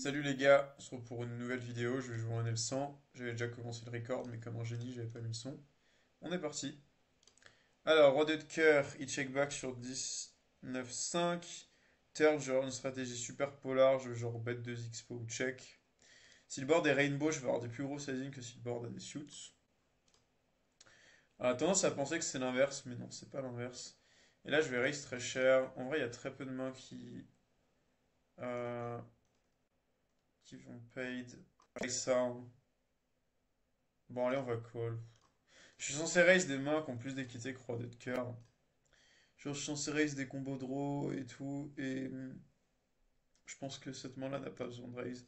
Salut les gars, on se retrouve pour une nouvelle vidéo, je vais jouer en L100. J'avais déjà commencé le record, mais comme un génie, j'avais pas mis le son. On est parti. Alors, roi de cœur, il check back sur 10, 9, 5. Turn, genre une stratégie super polar, je veux genre bet 2 expo ou check. Si le board est rainbow, je vais avoir des plus gros sizing que si le board a des suits. On a tendance à penser que c'est l'inverse, mais non, c'est pas l'inverse. Et là, je vais raise très cher. En vrai, il y a très peu de mains euh, qui vont paid. Raise ça, hein. Bon, allez, on va call. Je suis censé raise des mains qui ont plus d'équité que roi de cœur. Genre, je suis censé raise des combos draw et tout. Et je pense que cette main-là n'a pas besoin de raise.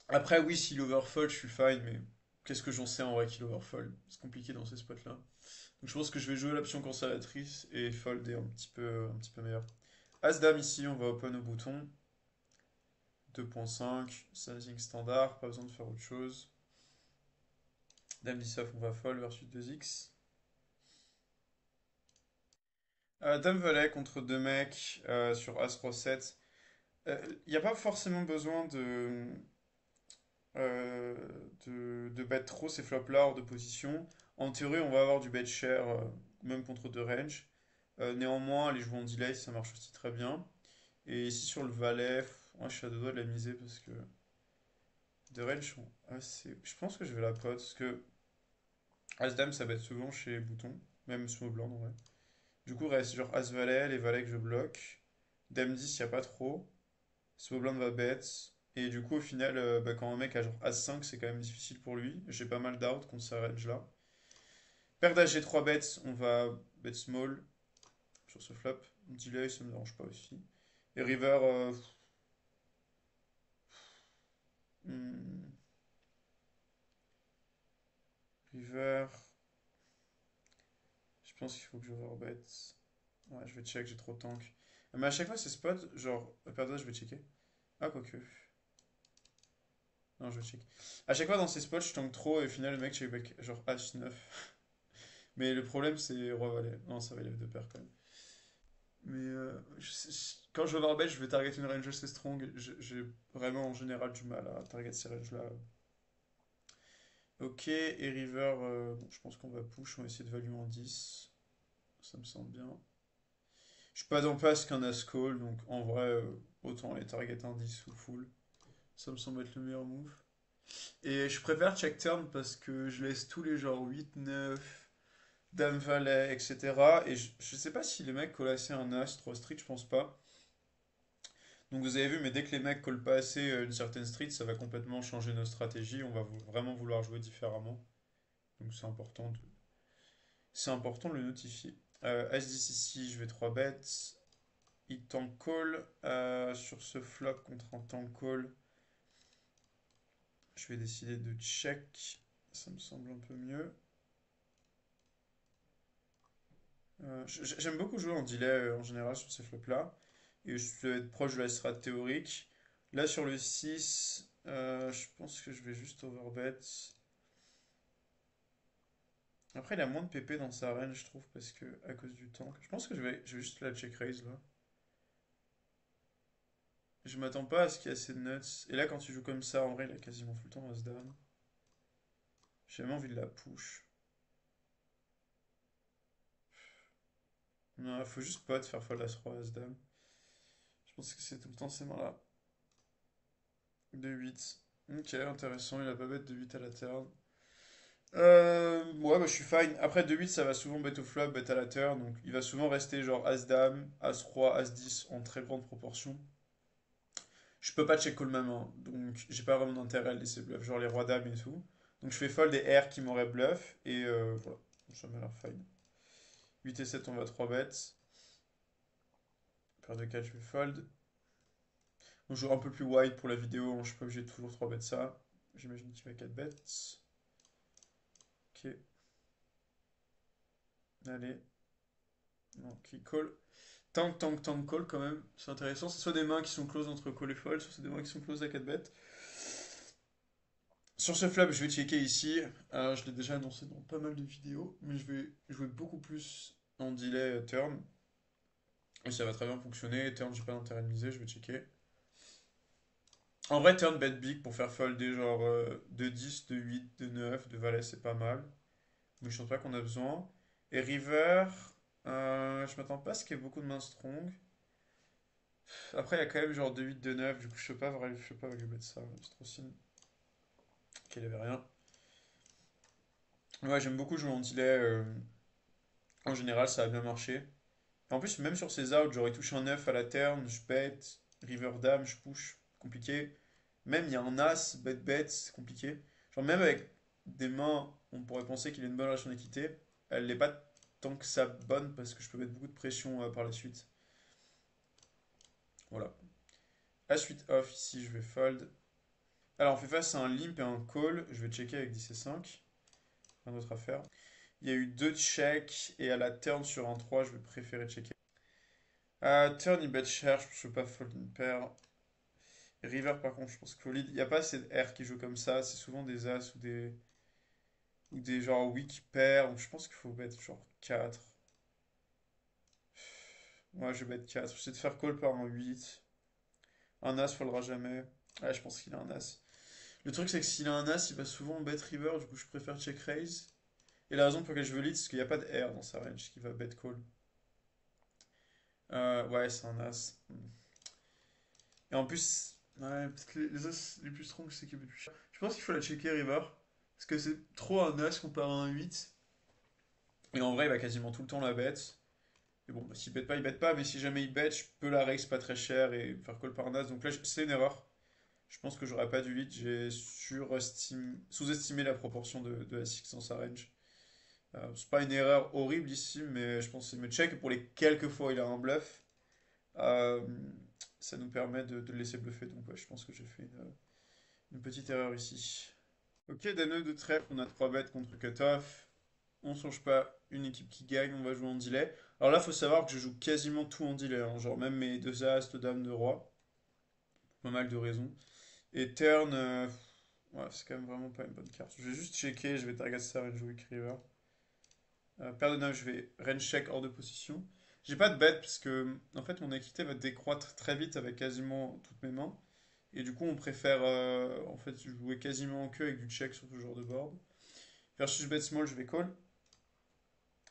Après, oui, s'il overfold, je suis fine, mais qu'est-ce que j'en sais en vrai qu'il overfold? C'est compliqué dans ces spots-là. Donc je pense que je vais jouer l'option conservatrice et folder un petit peu meilleur. As-Dame ici, on va open au bouton. 2.5, sizing standard, pas besoin de faire autre chose. Dame 10 off, on va fold versus 2x. Dame Valet contre deux mecs sur As-Roi 7. Il n'y a pas forcément besoin euh, de bet trop ces flops-là hors de position. En théorie, on va avoir du bet share, même contre deux range. Néanmoins, les jouer en delay, ça marche aussi très bien. Et ici sur le valet, moi je suis à deux doigts de la miser parce que deux range sont assez. Je pense que je vais la pot parce que As-Dame ça bet souvent chez Bouton, même small blind en vrai. Du coup, reste genre As-Valet, les valets que je bloque. Dame 10, il n'y a pas trop. Small blind va bet. Et du coup, au final, bah, quand un mec a genre As-5, c'est quand même difficile pour lui. J'ai pas mal d'out contre sa range là. Paire d'As G3 bets, on va bet small sur ce flop. Delay, ça me dérange pas aussi. Et river, hmm, river, je pense qu'il faut que je overbet. Ouais, je vais check, j'ai trop de tank. Mais à chaque fois, ces spots, genre, paire d'As, je vais checker. Ah, quoique. Non, je vais check. À chaque fois, dans ces spots, je tank trop et au final, le mec, check back, genre H9. Mais le problème, c'est Roi Valet. Non, ça va, il avait deux paires quand même. Mais quand je vais overbet, je vais target une range assez strong. J'ai vraiment en général du mal à target ces ranges-là. Ok, et river, bon, je pense qu'on va push, on va essayer de value en 10. Ça me semble bien. Je suis pas dans passe qu'un as call, donc en vrai, autant les target un 10 ou full. Ça me semble être le meilleur move. Et je préfère check turn parce que je laisse tous les genres 8, 9, Dame Valet, etc. Et je sais pas si les mecs collent assez un As 3 street, je pense pas. Donc vous avez vu, mais dès que les mecs collent pas assez une certaine street, ça va complètement changer nos stratégies. On va vraiment vouloir jouer différemment. Donc c'est important de le notifier. As-10 ici, je vais 3 bêtes. Il tank call. Sur ce flop contre un tank call, je vais décider de check. Ça me semble un peu mieux. J'aime beaucoup jouer en delay en général sur ces flops-là. Et je vais être proche de la strat théorique. Là sur le 6, je pense que je vais juste overbet. Après, il a moins de PP dans sa range, je trouve, parce que à cause du tank. Je pense que je vais juste la check raise là. Je m'attends pas à ce qu'il y ait assez de nuts. Et là, quand tu joues comme ça, en vrai, il a quasiment tout le temps As-Dame. J'ai même envie de la push. Non, faut juste pas te faire fold As-Roi, As-Dame. Je pense que c'est tout le temps ces mains-là. De 8. Ok, intéressant, il a pas bête de 8 à la turn. Ouais, bah, je suis fine. Après, de 8 ça va souvent bet au flop, bet à la turn. Donc, il va souvent rester genre As-Dame, As-Roi, As-10 en très grande proportion. Je peux pas check call ma main. Donc, j'ai pas vraiment d'intérêt à le laisser bluff. Genre les rois-dames et tout. Donc, je fais fold des R qui m'auraient bluff. Et voilà. Ça m'a l'air fine. 8 et 7 on va 3 bêtes. Paire de 4 je vais fold. Donc, je joue un peu plus wide pour la vidéo, hein. Je suis pas obligé de toujours 3 bêtes ça. J'imagine qu'il va 4 bêtes. Ok. Allez. Non, qui call. Tank, tank, tank, call quand même. C'est intéressant. C'est soit des mains qui sont close entre call et fold, soit c'est des mains qui sont close à 4 bêtes. Sur ce flop, je vais checker ici. Je l'ai déjà annoncé dans pas mal de vidéos, mais je vais jouer beaucoup plus en delay turn. Et ça va très bien fonctionner. Turn, j'ai pas d'intérêt de miser, je vais checker. En vrai, turn bet big pour faire folder genre de 10, de 8, de 9, de valet, c'est pas mal. Mais je pense pas qu'on a besoin. Et river, je m'attends pas à ce qu'il y ait beaucoup de mains strong. Après, il y a quand même genre de 8, de 9, du coup, je sais pas value bet ça. C'est trop signe qu'il avait rien. Ouais, j'aime beaucoup jouer en delay. En général, ça a bien marché. En plus, même sur ces outs, j'aurais touché un 9 à la turn, je bet, river dame, je push, compliqué. Même il y a un as, bet bet, c'est compliqué. Genre même avec des mains, on pourrait penser qu'il a une bonne relation d'équité. Elle n'est pas tant que ça bonne parce que je peux mettre beaucoup de pression par la suite. Voilà. As suite off, ici je vais fold. Alors on fait face à un limp et un call. Je vais checker avec 10 et 5. Rien d'autre à faire. Il y a eu deux checks et à la turn sur un 3, je vais préférer checker. Turn, il bet cher, je peux pas fold une paire. River, par contre, je pense que il n'y a pas assez de R qui joue comme ça. C'est souvent des As ou des genre weak pairs. Donc je pense qu'il faut mettre genre 4. Moi, je vais mettre 4. J'essaie de faire call par un 8. Un As, foldra jamais. Ouais, je pense qu'il a un As. Le truc, c'est que s'il a un As, il va souvent bet River. Du coup, je préfère check raise. Et la raison pour laquelle je veux lead, c'est qu'il n'y a pas de R dans sa range qui va bet call. Ouais, c'est un As. Et en plus, ouais, peut-être les As les plus strong, c'est qu'il est plus cher. Je pense qu'il faut la checker River. Parce que c'est trop un As comparé à un 8. Et en vrai, il va quasiment tout le temps la bet. Mais bon, bah, s'il bet pas, il bet pas. Mais si jamais il bet, je peux la raise pas très cher et faire call par Nas. Donc là, c'est une erreur. Je pense que j'aurais pas dû lead. J'ai sous-estimé la proportion de Asix dans sa range. C'est pas une erreur horrible ici, mais je pense que c'est me check. Pour les quelques fois où il a un bluff, euh, ça nous permet de le laisser bluffer. Donc ouais, je pense que j'ai fait une petite erreur ici. Ok, Dame de trèfle, on a 3 bêtes contre cutoff. On change pas une équipe qui gagne, on va jouer en delay. Alors là, faut savoir que je joue quasiment tout en delay, hein. Genre même mes deux as, deux dames, deux rois. Pas mal de raisons. Et turn, ouais, c'est quand même vraiment pas une bonne carte. Je vais juste checker, je vais target ça et jouer river. Paire de 9, je vais range check hors de position. J'ai pas de bet parce que en fait mon équité va décroître très vite avec quasiment toutes mes mains. Et du coup on préfère en fait jouer quasiment en queue avec du check sur ce genre de board. Versus bet small, je vais call.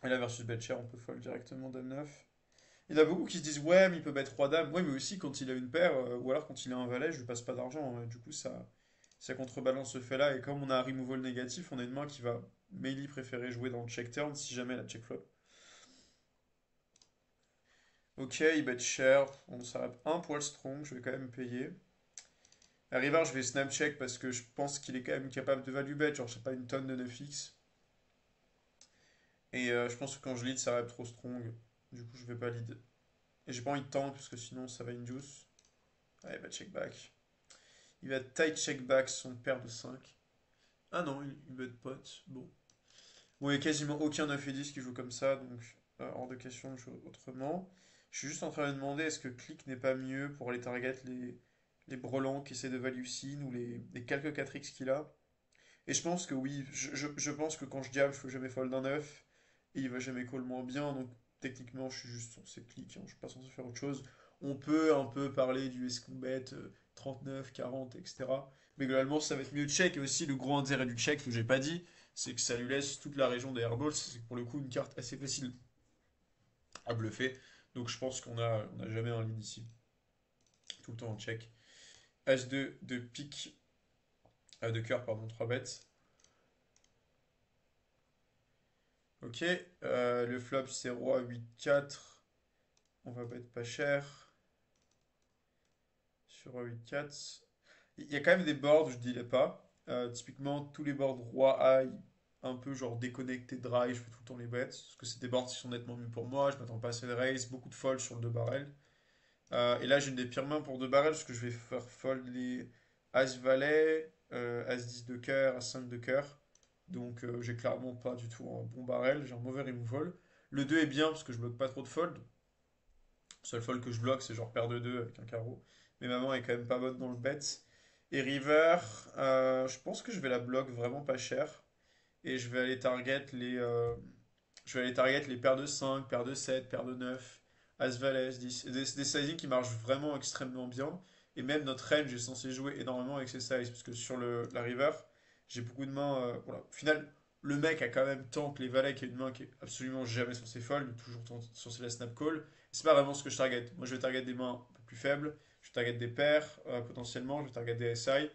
Et là versus bet share, on peut fold directement dame 9. Il y en a beaucoup qui se disent ouais mais il peut mettre roi dame. Ouais mais aussi quand il a une paire ou alors quand il a un valet, je lui passe pas d'argent, hein. Du coup ça contrebalance ce fait là et comme on a un removal négatif, on a une main qui va mainly préférer jouer dans le check turn si jamais la check flop. Ok, il bet cher, on s'arrête un poil strong, je vais quand même payer. À river, je vais snap check parce que je pense qu'il est quand même capable de value bet, genre je sais pas une tonne de 9x. Et je pense que quand je lead, ça va être trop strong. Du coup, je vais pas lead. Et j'ai pas envie de tank parce que sinon ça va induce. Allez, il va check back. Il va tight check back son paire de 5. Ah non, il bet pot. Bon. Bon, il y a quasiment aucun 9 et 10 qui joue comme ça, donc hors de question de jouer autrement. Je suis juste en train de me demander est-ce que click n'est pas mieux pour aller target les brelans qui essaient de value sin ou les quelques 4x qu'il a. Et je pense que oui, je pense que quand je jab, je peux jamais fold un 9 et il va jamais call moins bien, donc techniquement je suis juste censé click, hein, je suis pas censé faire autre chose. On peut un peu parler du est-ce qu'on bet 39, 40, etc. Mais globalement ça va être mieux de check et aussi le gros intérêt du check que j'ai pas dit, c'est que ça lui laisse toute la région des airballs, c'est pour le coup une carte assez facile à bluffer. Donc je pense on a jamais un lead ici, tout le temps en check. As2 de pique, de cœur, pardon, 3 bêtes. Ok, le flop c'est roi 8-4. On va mettre pas cher. Sur roi 8-4. Il y a quand même des boards, je dirais pas. Typiquement, tous les boards roi high, un peu genre déconnecté dry, je fais tout le temps les bêtes. Parce que c'est des boards qui sont nettement mieux pour moi. Je m'attends pas à assez de raise, beaucoup de fold sur le 2 barrel. Et là, j'ai une des pires mains pour 2 barrels parce que je vais faire fold les As-Valet, As-10 de cœur, As-5 de cœur. Donc, j'ai clairement pas du tout un bon barrel, j'ai un mauvais removal. Le 2 est bien parce que je bloque pas trop de fold. Le seul fold que je bloque, c'est genre paire de 2 avec un carreau. Mais ma main est quand même pas bonne dans le bet. Et river, je pense que je vais la bloque vraiment pas cher. Et je vais aller target les paires de 5, paires de 7, paires de 9, As-Valet, As-10. Des sizing qui marchent vraiment extrêmement bien. Et même notre range est censé jouer énormément avec ses sizes, parce que sur la river, j'ai beaucoup de mains. Voilà. Au final, le mec a quand même tant que les valets qui a une main qui est absolument jamais censée fold, toujours censé la snap call. C'est pas vraiment ce que je target. Moi, je vais target des mains un peu plus faibles, je vais target des paires potentiellement, je vais target des SI.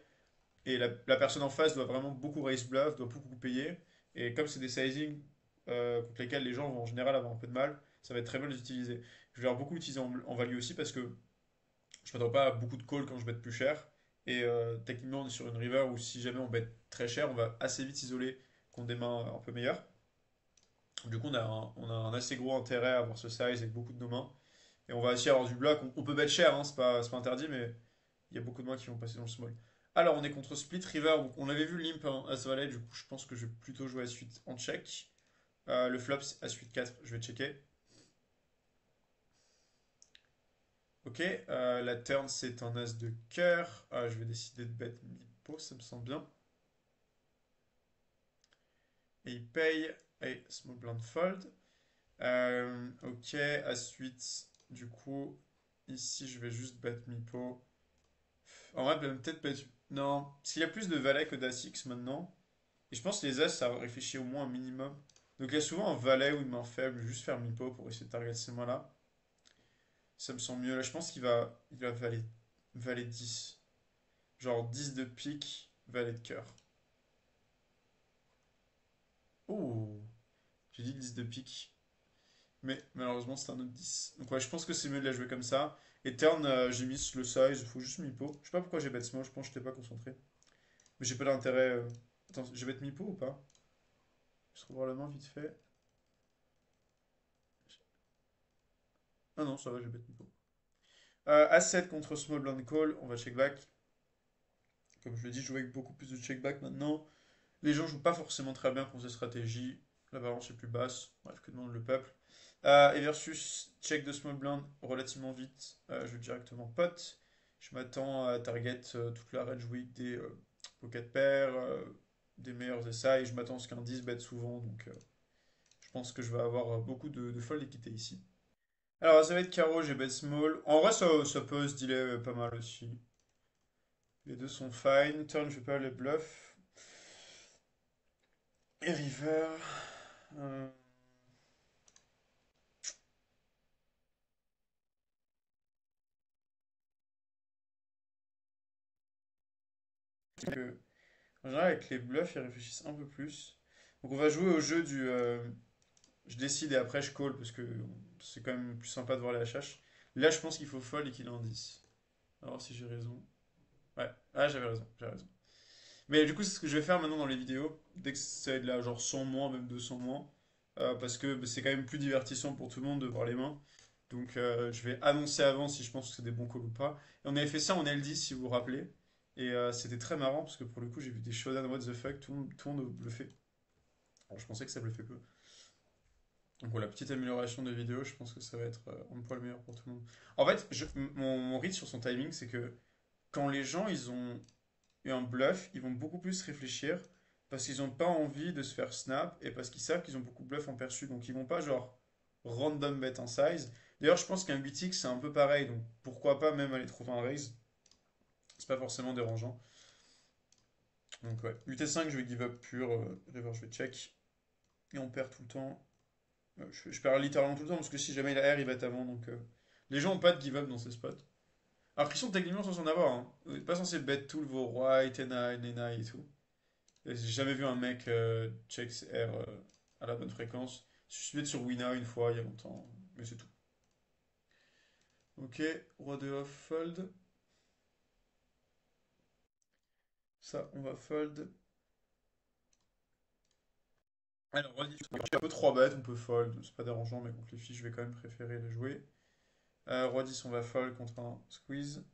Et la personne en face doit vraiment beaucoup raise bluff, doit beaucoup payer. Et comme c'est des sizing contre lesquels les gens vont en général avoir un peu de mal, ça va être très bien de les utiliser. Je vais avoir beaucoup utiliser en value aussi parce que je m'attends pas à beaucoup de calls quand je bête plus cher. Et techniquement, on est sur une river où si jamais on bête très cher, on va assez vite s'isoler contre des mains un peu meilleures. Du coup, on a un assez gros intérêt à avoir ce size avec beaucoup de nos mains. Et on va aussi avoir du bloc. On peut bet cher, hein, c'est pas interdit, mais il y a beaucoup de mains qui vont passer dans le small. Alors, on est contre Split River. Donc on avait vu Limp hein, As Valet. Du coup, je pense que je vais plutôt jouer à suite en check. Le flop, c'est à suite 4. Je vais checker. Ok. La turn, c'est un As de cœur. Je vais décider de bet mi-pot. Ça me semble bien. Et il paye. Et small blind fold. Ok. À suite. Du coup, ici, je vais juste bet mi-pot. En vrai, peut-être pas. Non, s'il y a plus de valets que d'As-X maintenant, et je pense que les As, ça réfléchit au moins un minimum. Donc il y a souvent un valet ou une main faible, juste faire mi-pot pour essayer de target ces mains-là. Ça me semble mieux. Là, je pense qu'il va valet 10. Genre 10 de pique, valet de cœur. Oh, j'ai dit 10 de pique. Mais malheureusement, c'est un autre 10. Donc ouais, je pense que c'est mieux de la jouer comme ça. Et turn, j'ai mis le size, il faut juste mi-pot. Je sais pas pourquoi j'ai bet small, je pense que je n'étais pas concentré. Mais j'ai pas d'intérêt. Attends, j'ai bet mi-pot ou pas? Je vais revoir la main vite fait. Ah non, ça va, j'ai bet mi-pot. A7 contre Small Blind Call, on va check back. Comme je l'ai dit, je joue avec beaucoup plus de check back maintenant. Les gens jouent pas forcément très bien contre ces stratégies. La balance est plus basse. Bref, que demande le peuple. Et versus check de Small Blind relativement vite. Je joue directement pot. Je m'attends à target toute la range week des pocket pairs, des meilleurs essais. Et je m'attends à ce qu'un 10 bet souvent. Donc je pense que je vais avoir beaucoup de fold équité ici. Alors, ça va être carreau, j'ai bet small. En vrai, ça peut se dealer pas mal aussi. Les deux sont fine. Turn, je vais pas les bluff. Et river. euh, que- En général, avec les bluffs, ils réfléchissent un peu plus. Donc, on va jouer au jeu du. Je décide et après je call parce que c'est quand même plus sympa de voir les HH. Là, je pense qu'il faut fold et qu'il en 10. Alors, si j'ai raison. Ouais, ah, j'avais raison, j'avais raison. Mais du coup, c'est ce que je vais faire maintenant dans les vidéos. Dès que c'est de là, genre 100 moins, même 200 moins. Parce que bah, c'est quand même plus divertissant pour tout le monde de voir les mains. Donc je vais annoncer avant si je pense que c'est des bons calls ou pas. Et on avait fait ça en L10 si vous vous rappelez. Et c'était très marrant parce que pour le coup j'ai vu des showdown what the fuck, tout le monde bluffait. Alors je pensais que ça bluffait peu. Donc voilà, petite amélioration de vidéo, je pense que ça va être un poil meilleur pour tout le monde. En fait, mon read sur son timing, c'est que quand les gens ils ont eu un bluff, ils vont beaucoup plus réfléchir parce qu'ils n'ont pas envie de se faire snap et parce qu'ils savent qu'ils ont beaucoup de bluff en perçu. Donc ils vont pas genre random bet en size. D'ailleurs, je pense qu'un 8x c'est un peu pareil. Donc pourquoi pas même aller trouver un raise. C'est pas forcément dérangeant. Donc ouais, UT5 je vais give up pur. River je vais check. Et on perd tout le temps. Je perds littéralement tout le temps parce que si jamais il a R il va être avant. Donc les gens ont pas de give up dans ces spots. Alors qu'ils sont techniquement censés en avoir. Hein. Vous n'êtes pas censé bet tout vos rois, T9, N9 et tout. Et j'ai jamais vu un mec check R à la bonne fréquence. Je suis bête sur Wina une fois il y a longtemps, mais c'est tout. Ok, roi de off, fold. Ça, on va fold. Alors, roi 10, un peu 3 bêtes, on peut fold. C'est pas dérangeant, mais contre les filles, je vais quand même préférer les jouer. Roi 10, on va fold contre un squeeze.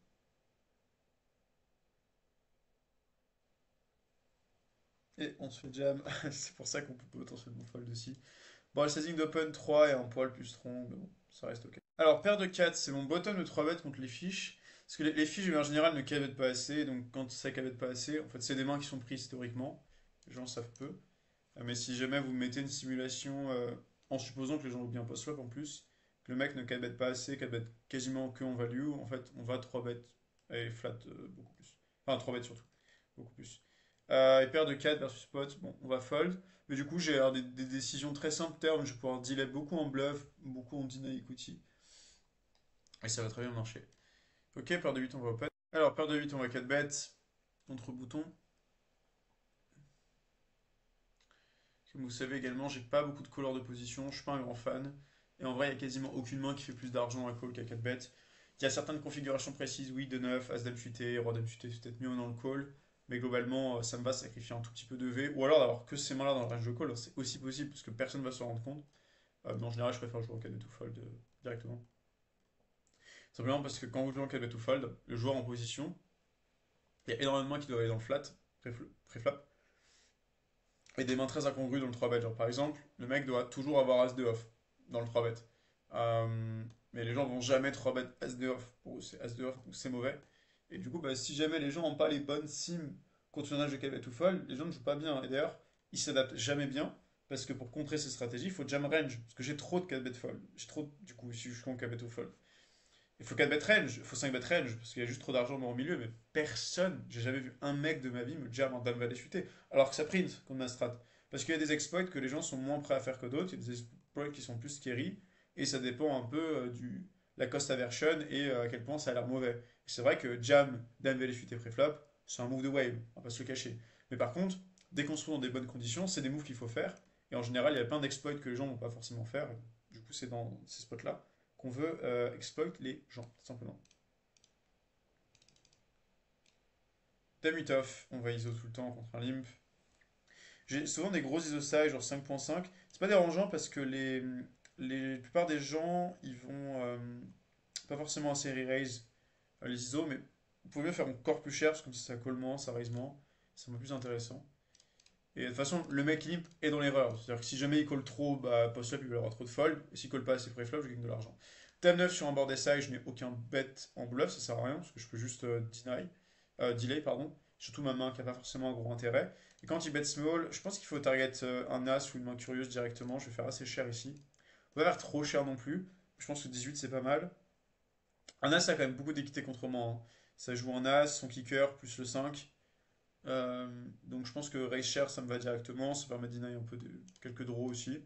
Et on se fait jam. C'est pour ça qu'on peut potentiellement fold aussi. Bon, le sizing d'open 3 est un poil plus strong, mais bon, ça reste ok. Alors, paire de 4, c'est mon bottom de 3 bêtes contre les fiches. Parce que les fiches, en général, ne cabettent pas assez. Donc, quand ça cabette pas assez, en fait, c'est des mains qui sont prises historiquement. Les gens savent peu. Mais si jamais vous mettez une simulation, en supposant que les gens jouent bien post-flop en plus, que le mec ne cabette pas assez, cabette quasiment que en value, en fait, on va 3 bêtes Et flat beaucoup plus. Enfin, 3 bêtes surtout. Beaucoup plus. Et paire de 4 versus pot, bon, on va fold. Mais du coup, j'ai des décisions très simples turn. Je vais pouvoir dealer beaucoup en bluff, beaucoup en deny equity. Et ça va très bien marcher. Ok, paire de 8, on va open. Alors, paire de 8, on va 4 bêtes contre bouton. Comme vous savez également, j'ai pas beaucoup de couleurs de position, je suis pas un grand fan. Et en vrai, il y a quasiment aucune main qui fait plus d'argent à call qu'à 4 bêtes. Il y a certaines configurations précises, oui, de 9, As dame suité, Roi dame suité, c'est peut-être mieux dans le call. Mais globalement, ça me va sacrifier un tout petit peu de V. Ou alors d'avoir que ces mains-là dans le range de call, c'est aussi possible parce que personne va se rendre compte. Mais en général, je préfère jouer en 4 bet to fold directement. Simplement parce que quand vous jouez en 4 bet to fold, le joueur en position, il y a énormément de mains qui doivent aller dans le flat, pré-flop, et des mains très incongrues dans le 3 bet. Genre par exemple, le mec doit toujours avoir As de off dans le 3 bet. Mais les gens vont jamais 3 bet As de off. Pour eux, c'est As de off, donc c'est mauvais. Et du coup, bah, si jamais les gens n'ont pas les bonnes sims contre un âge de 4 bet ou fold, les gens ne jouent pas bien. Et d'ailleurs, ils s'adaptent jamais bien. Parce que pour contrer ces stratégies, il faut jam range. Parce que j'ai trop de 4 bet fold. J'ai trop, du coup, si je suis en 4 bet ou fold. Il faut 4 bet range, il faut 5 bet range, parce qu'il y a juste trop d'argent dans le milieu, mais personne, j'ai jamais vu un mec de ma vie me jam en dame valet suité, alors que ça print contre ma strat. Parce qu'il y a des exploits que les gens sont moins prêts à faire que d'autres, il y a des exploits qui sont plus scary, et ça dépend un peu la cost aversion et à quel point ça a l'air mauvais. Et c'est vrai que jam dame valet suité préflop, c'est un move de wave, on va pas se le cacher. Mais par contre, dès qu'on se trouve dans des bonnes conditions, c'est des moves qu'il faut faire, et en général, il y a plein d'exploits que les gens vont pas forcément faire, du coup, c'est dans ces spots-là qu'on veut exploit les gens, tout simplement. Dame 8 off, on va ISO tout le temps contre un limp. J'ai souvent des gros ISO size, genre 5.5. C'est pas dérangeant parce que la plupart des gens, ils vont pas forcément assez re-raise les ISO, mais vous pouvez bien faire encore plus cher parce que comme ça colle moins, ça raise moins. C'est un peu plus intéressant. Et de toute façon, le mec limp est dans l'erreur. C'est-à-dire que si jamais il colle trop, bah, post-flop, il va avoir trop de fold. Et s'il colle pas assez pré-flop, je gagne de l'argent. Dame 9 sur un board SI, je n'ai aucun bet en bluff, ça sert à rien, parce que je peux juste delay, pardon. Surtout ma main qui n'a pas forcément un gros intérêt. Et quand il bet small, je pense qu'il faut target un as ou une main curieuse directement. Je vais faire assez cher ici. On va faire trop cher non plus. Je pense que 18 c'est pas mal. Un as a quand même beaucoup d'équité contre moi, hein. Ça joue un as, son kicker, plus le 5. Donc je pense que raise share ça me va directement, ça permet de deny un peu de quelques draws aussi.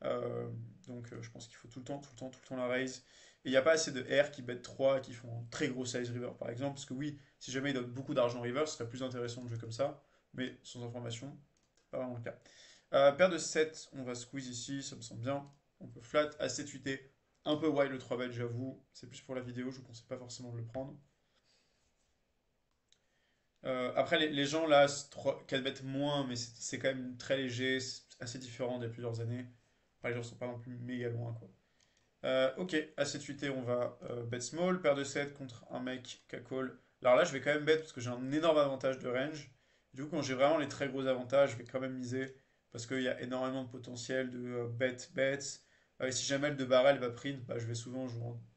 Euh, donc je pense qu'il faut tout le temps, tout le temps, tout le temps la raise. Et il n'y a pas assez de R qui bet 3 qui font un très gros size river par exemple, parce que oui, si jamais il donne beaucoup d'argent river, ce serait plus intéressant de jouer comme ça, mais sans information, pas vraiment le cas. Paire de 7 on va squeeze ici, ça me semble bien. On peut flat à 7 8 un peu wild le 3 bet j'avoue, c'est plus pour la vidéo, je ne conseille pas forcément de le prendre. Après, les gens là, 4 bêtes moins, mais c'est quand même très léger, c'est assez différent d'il y a plusieurs années. Enfin, les gens sont pas non plus méga loin, quoi. Ok, à 7 8 on va bet small, paire de 7 contre un mec qui a call. Alors là, je vais quand même bet parce que j'ai un énorme avantage de range. Du coup, quand j'ai vraiment les très gros avantages, je vais quand même miser parce qu'il y a énormément de potentiel de bet, bets. Et si jamais le de barrel va print, bah, je vais souvent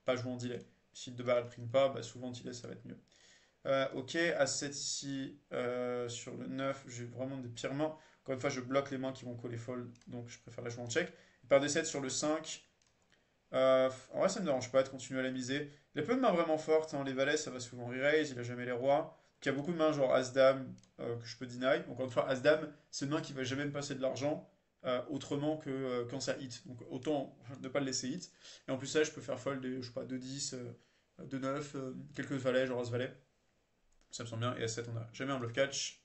pas jouer en delay. Si le de barrel print pas, bah, souvent en delay ça va être mieux. Ok, à 7 ici, sur le 9 j'ai vraiment des pires mains. Encore une fois, je bloque les mains qui vont coller fold, donc je préfère la jouer en check. Paire de 7 sur le 5. En vrai, ça me dérange pas de continuer à la miser. Il a peu de mains vraiment fortes, hein. Les valets, ça va souvent re-raise, il a jamais les rois. Donc, il y a beaucoup de mains genre As-Dame que je peux deny. Encore une fois, As-Dame, c'est une main qui va jamais me passer de l'argent autrement que quand ça hit. Donc autant ne pas le laisser hit. Et en plus, ça, je peux faire fold, je sais pas, 2-10, 2-9, quelques valets, genre As-Valet. Ça me semble bien. Et à 7, on a jamais un bluff catch.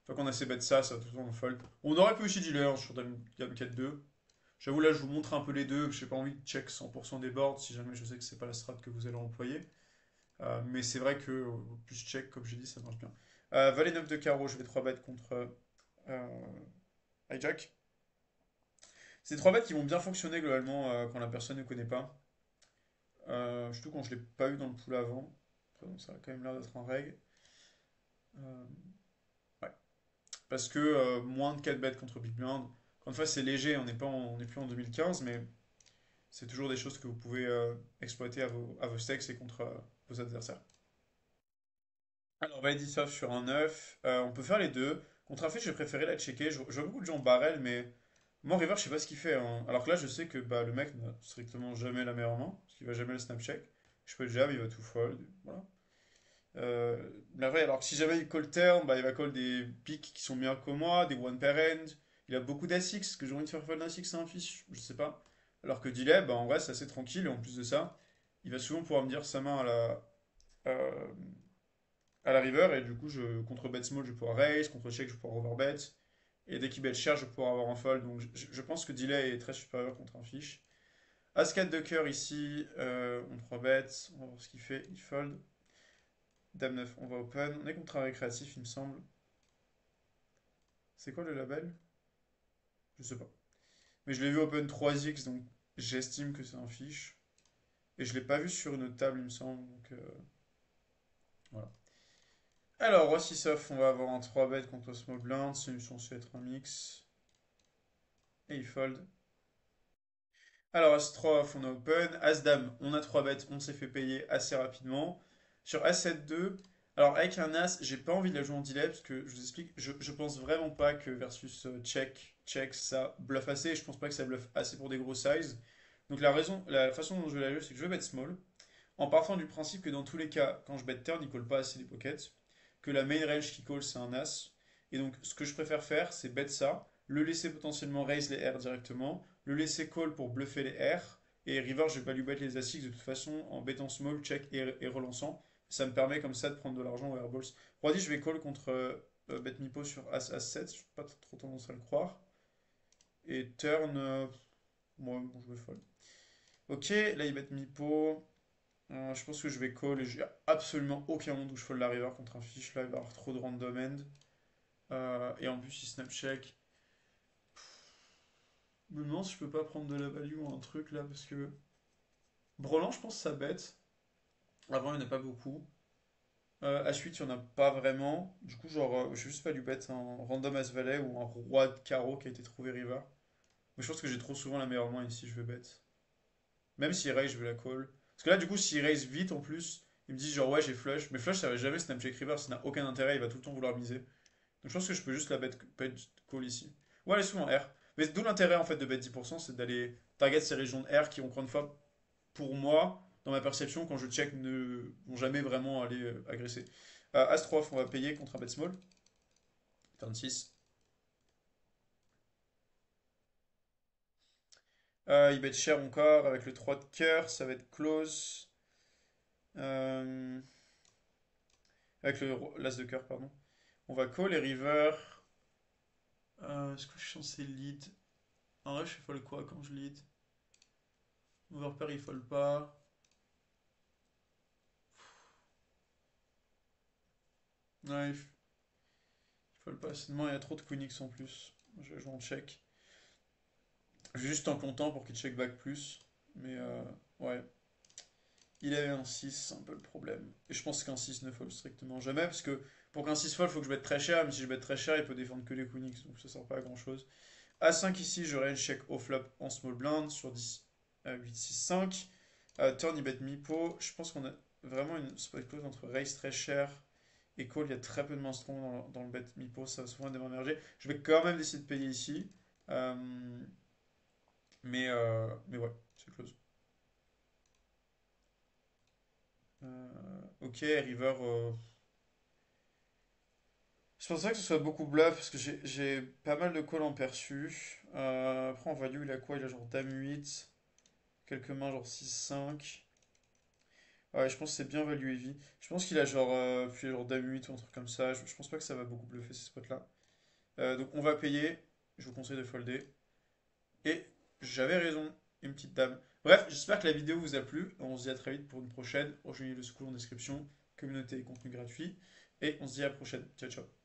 Une fois qu'on a ces bêtes ça va tout le temps en fold. On aurait pu aussi dealer sur Dame 4-2. J'avoue, là, je vous montre un peu les deux. J'ai pas envie de check 100% des boards si jamais je sais que c'est pas la strat que vous allez employer. Mais c'est vrai que plus check, comme j'ai dit, ça marche bien. Valet 9 de carreau, je vais 3 bêtes contre hijack. C'est 3 bêtes qui vont bien fonctionner globalement quand la personne ne connaît pas. Surtout quand je l'ai pas eu dans le pool avant. Après, donc, ça a quand même l'air d'être en règle. Euh, ouais. Parce que moins de 4 bêtes contre Big Blind. Encore une fois, c'est léger, on n'est plus en 2015, mais c'est toujours des choses que vous pouvez exploiter à vos stakes et contre vos adversaires. Alors, Validi Soft sur un 9, on peut faire les deux. Contre un fait, je vais préférer la checker. Je vois beaucoup de gens barrel, mais moi, River, je sais pas ce qu'il fait, hein. Alors que là, je sais que bah, le mec n'a strictement jamais la meilleure main, parce qu'il va jamais le snap check. Je peux le jab, il va tout fold. Voilà. Mais après, alors que si jamais il call turn, bah, il va call des pics qui sont meilleurs que moi, des one pair end. Il a beaucoup d'A6, que j'ai envie de faire fold d'A6 à un fiche, je sais pas. Alors que delay, bah, en vrai, c'est assez tranquille, et en plus de ça, il va souvent pouvoir me dire sa main euh, à la river, et du coup, contre bet small, je vais pouvoir raise, contre check, je vais pouvoir overbet, et dès qu'il bet cher, je vais pouvoir avoir un fold. Donc je pense que delay est très supérieur contre un fiche. As-4 de cœur ici, on 3 bet, on va voir ce qu'il fait, il fold. Dame 9, on va open. On est contre un récréatif, il me semble. C'est quoi le label? Je sais pas. Mais je l'ai vu open 3x, donc j'estime que c'est un fiche. Et je l'ai pas vu sur une autre table, il me semble. Donc voilà. Alors, Rossi Soft, on va avoir un 3 bet contre small blind. C'est censé être un mix. Et il fold. Alors, As-3 off, on a open. As-Dame, on a 3 bêtes, on s'est fait payer assez rapidement. Sur As-7-2, alors avec un As, j'ai pas envie de la jouer en delay parce que je vous explique, je pense vraiment pas que versus check, ça bluffe assez. Et je pense pas que ça bluffe assez pour des gros sizes. Donc la façon dont je vais la jouer, c'est que je vais bet small. En partant du principe que dans tous les cas, quand je bet turn, il colle pas assez les pockets. Que la main range qui colle, c'est un As. Et donc, ce que je préfère faire, c'est bet ça, le laisser potentiellement raise les R directement, le laisser call pour bluffer les R, et river, je vais pas lui bet les As-X de toute façon en bettant small, check et relançant. Ça me permet comme ça de prendre de l'argent au airballs. Roi 10, je vais call contre bet Mipo sur As-7, je n'ai pas trop tendance à le croire. Et turn, moi, bon, je vais fold. Ok, là il bet Mipo. Je pense que je vais call et j'ai absolument aucun monde où je fold la river contre un fish. Là, il va y avoir trop de random end. Et en plus, il snap check. Je me demande si je peux pas prendre de la value ou un truc là parce que. Brelan, je pense que ça bête. Avant, il n'y en a pas beaucoup. H8, il n'y en a pas vraiment. Du coup, genre, je vais juste pas lui bet un random as valet ou un roi de carreau qui a été trouvé river. Mais je pense que j'ai trop souvent la meilleure main ici, je vais bet. Même s'il raise, je vais la call. Parce que là, du coup, s'il raise vite en plus, il me dit genre, ouais, j'ai flush. Mais flush, ça va jamais snap check river, ça n'a aucun intérêt, il va tout le temps vouloir miser. Donc je pense que je peux juste la bet call ici. Ou aller souvent R. Mais d'où l'intérêt en fait de bet 10%, c'est d'aller target ces régions de R qui, encore une fois, pour moi, dans ma perception, quand je check, ne vont jamais vraiment aller agresser. As-3, on va payer contre un bet small. Turn 6. Il bet cher encore avec le 3 de cœur, ça va être close. Euh, avec le l'as de cœur, pardon. On va call les river. Est-ce que je suis censé lead? En vrai, je fais fold quoi quand je lead? Overpair, il fold pas. Ouais, il fold pas. Sinon, il y a trop de queen X en plus. Je vais jouer en check. Juste en comptant pour qu'il check back plus. Mais ouais. Il avait un 6, c'est un peu le problème. Et je pense qu'un 6 ne fold strictement jamais. Parce que pour qu'un 6 fold, il faut que je mette très cher. Mais si je mets très cher, il peut défendre que les queen X. Donc ça sert pas à grand chose. A5 ici, j'aurai une check au flop en small blind sur 10, 8, 6, 5. Turn, il bet mi-pot. Je pense qu'on a vraiment une spot close entre raise très cher et call. Il y a très peu de mains strong dans le bet mi-pot. Ça va souvent être des mains émergées. Je vais quand même décider de payer ici. Euh, mais ouais, c'est close. Ok, river. Je pense pas que ce soit beaucoup bluff parce que j'ai pas mal de calls en perçu. Après, en value, il a quoi? Il a genre dame 8, quelques mains genre 6-5. Ouais, je pense que c'est bien value heavy. Je pense qu'il a genre, puis genre dame 8 ou un truc comme ça. Je pense pas que ça va beaucoup bluffer ces spots-là. Donc on va payer. Je vous conseille de folder. Et j'avais raison, une petite dame. Bref, j'espère que la vidéo vous a plu. On se dit à très vite pour une prochaine. Rejoignez le school en description, communauté et contenu gratuit. Et on se dit à la prochaine. Ciao, ciao.